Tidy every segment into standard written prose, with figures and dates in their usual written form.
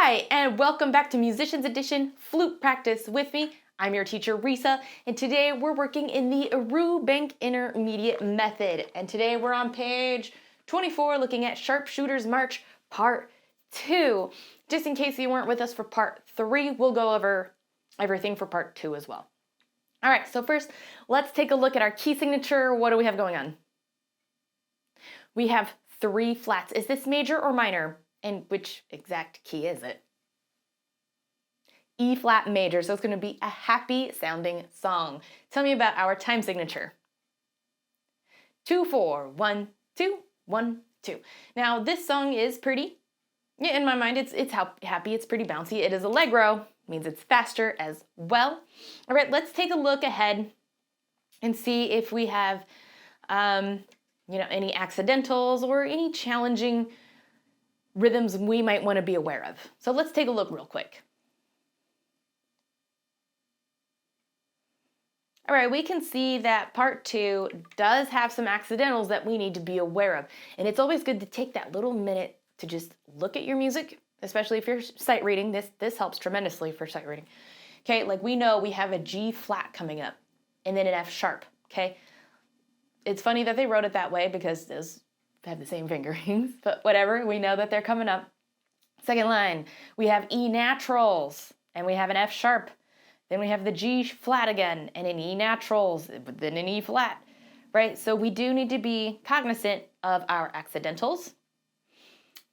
Hi, and welcome back to Musicians Edition Flute Practice with me. I'm your teacher, Reesa, and today we're working in the Rubank Intermediate Method. And today we're on page 24 looking at Sharpshooters March Part 2. Just in case you weren't with us for Part 3, we'll go over everything for Part 2 as well. All right, so first, let's take a look at our key signature. What do we have going on? We have 3 flats. Is this major or minor? And which exact key is it? E flat major, so it's going to be a happy sounding song. Tell me about our time signature. 2-4, 1 2 1 2. Now this song is pretty. In my mind, it's happy. It's pretty bouncy. It is allegro, means it's faster as well. All right, let's take a look ahead and see if we have, any accidentals or any challenging rhythms we might want to be aware of. So let's take a look real quick. All right, we can see that part 2 does have some accidentals that we need to be aware of. And it's always good to take that little minute to just look at your music, especially if you're sight reading. This helps tremendously for sight reading. Okay, like we know we have a G flat coming up and then an F sharp, okay? It's funny that they wrote it that way because those have the same fingerings, but whatever, we know that they're coming up. Second line, we have E naturals and we have an F sharp. Then we have the G flat again and an E naturals, then an E flat, right? So we do need to be cognizant of our accidentals.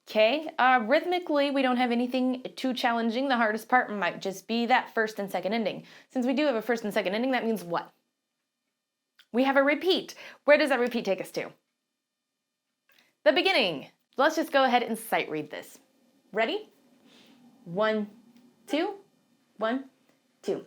Okay, rhythmically, we don't have anything too challenging. The hardest part might just be that first and second ending. Since we do have a first and second ending, that means what? We have a repeat. Where does that repeat take us to? The beginning. Let's just go ahead and sight read this. Ready? 1 2 1 2.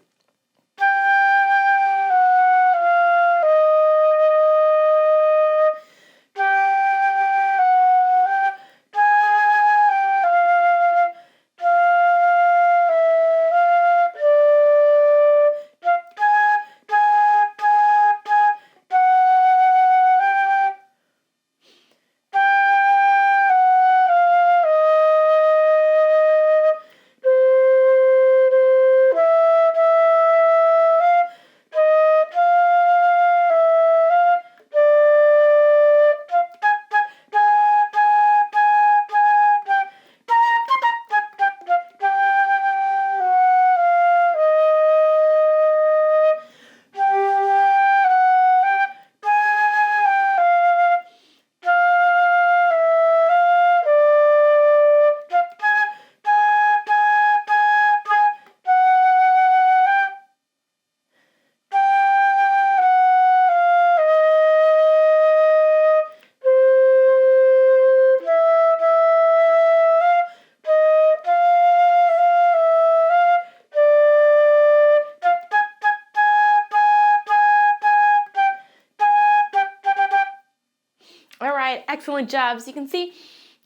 All right, excellent job. So you can see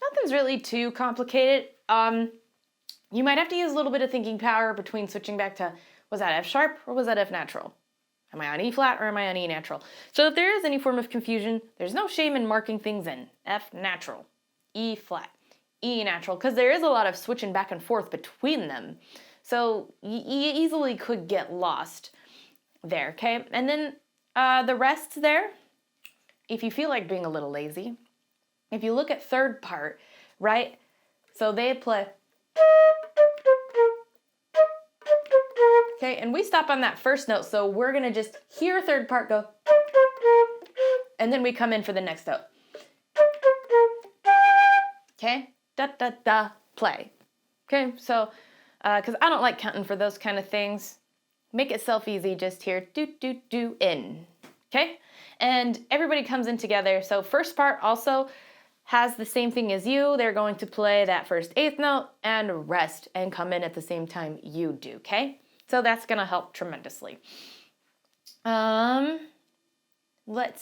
nothing's really too complicated. You might have to use a little bit of thinking power between switching back to, was that F sharp or was that F natural? Am I on E flat or am I on E natural? So if there is any form of confusion, there's no shame in marking things in F natural, E flat, E natural, because there is a lot of switching back and forth between them. So you easily could get lost there, okay? And then the rest there, if you feel like being a little lazy, if you look at third part, right? So they play, okay, and we stop on that first note, so we're gonna just hear third part go, and then we come in for the next note. Okay, da da da, play. Okay, so, because I don't like counting for those kind of things, make it self-easy, just here, do, do, do, in. Okay, and everybody comes in together. So first part also has the same thing as you. They're going to play that first eighth note and rest and come in at the same time you do, okay? So that's gonna help tremendously. Let's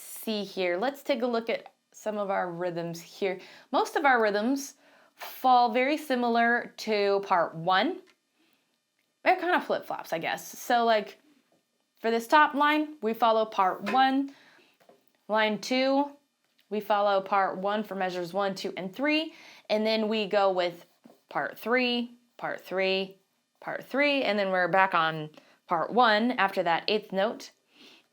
see here. Let's take a look at some of our rhythms here. Most of our rhythms fall very similar to part 1. They're kind of flip-flops, I guess. So like, for this top line, we follow part 1. Line 2, we follow part 1 for measures 1, 2, and 3. And then we go with part 3, part 3, part 3, and then we're back on part 1 after that 8th note.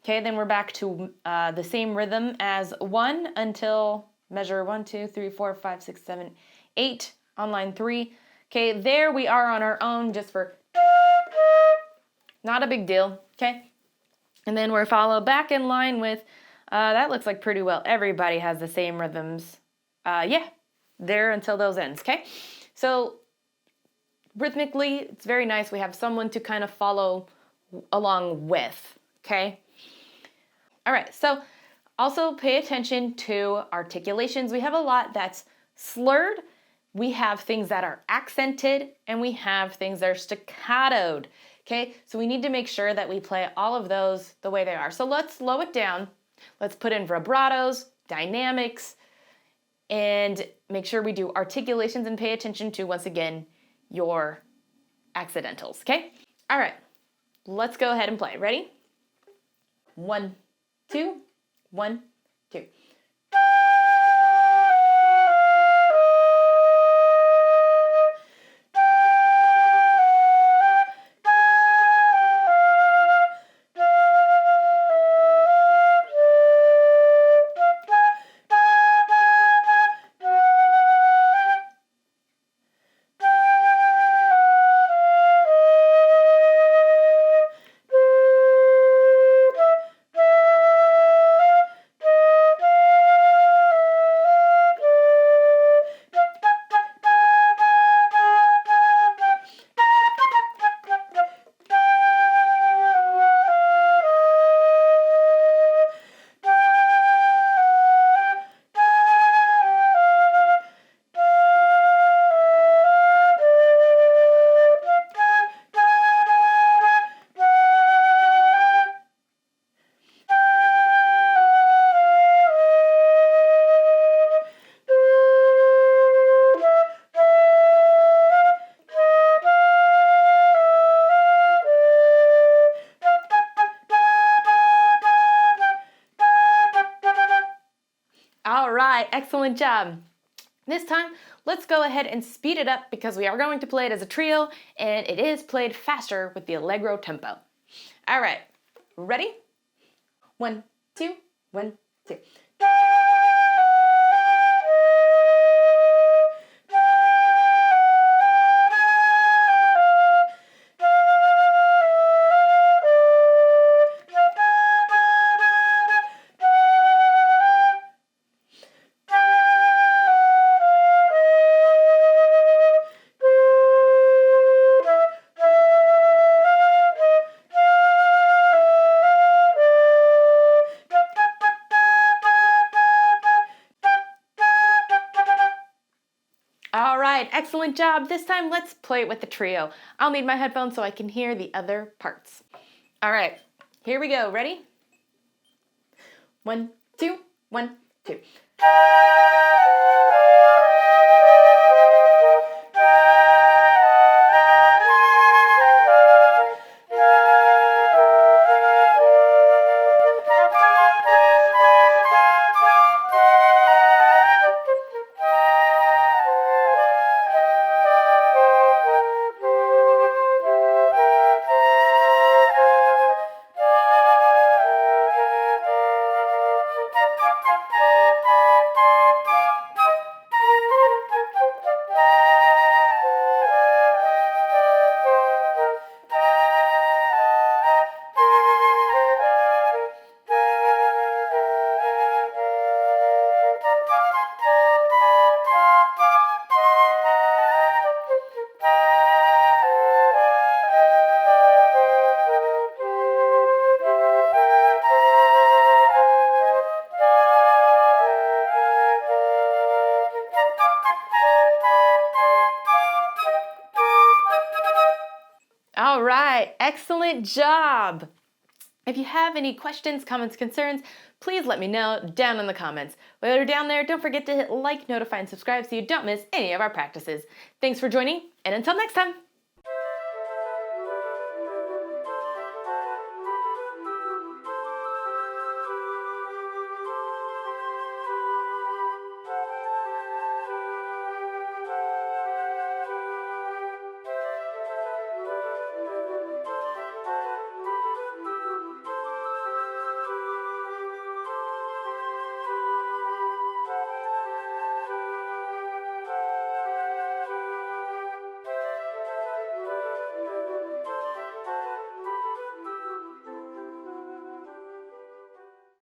Okay, then we're back to the same rhythm as 1 until measure 1, 2, 3, 4, 5, 6, 7, 8 on line 3. Okay, there we are on our own just for not a big deal, okay? And then we're followed back in line with, that looks like pretty well everybody has the same rhythms. Yeah, there until those ends, okay? So rhythmically, it's very nice. We have someone to kind of follow along with, okay? All right, so also pay attention to articulations. We have a lot that's slurred. We have things that are accented, and we have things that are staccatoed, okay? So we need to make sure that we play all of those the way they are. So let's slow it down. Let's put in vibratos, dynamics, and make sure we do articulations and pay attention to, once again, your accidentals, okay? All right, let's go ahead and play. Ready? 1, 2, 1, 2. All right, excellent job. This time, let's go ahead and speed it up because we are going to play it as a trio, and it is played faster with the allegro tempo. All right, ready? 1, 2, 1, 2. All right, excellent job. This time, let's play it with the trio. I'll need my headphones so I can hear the other parts. All right, here we go. Ready? 1, 2, 1, 2. All right, excellent job. If you have any questions, comments, concerns, please let me know down in the comments. While you're down there, don't forget to hit like, notify, and subscribe so you don't miss any of our practices. Thanks for joining, and until next time.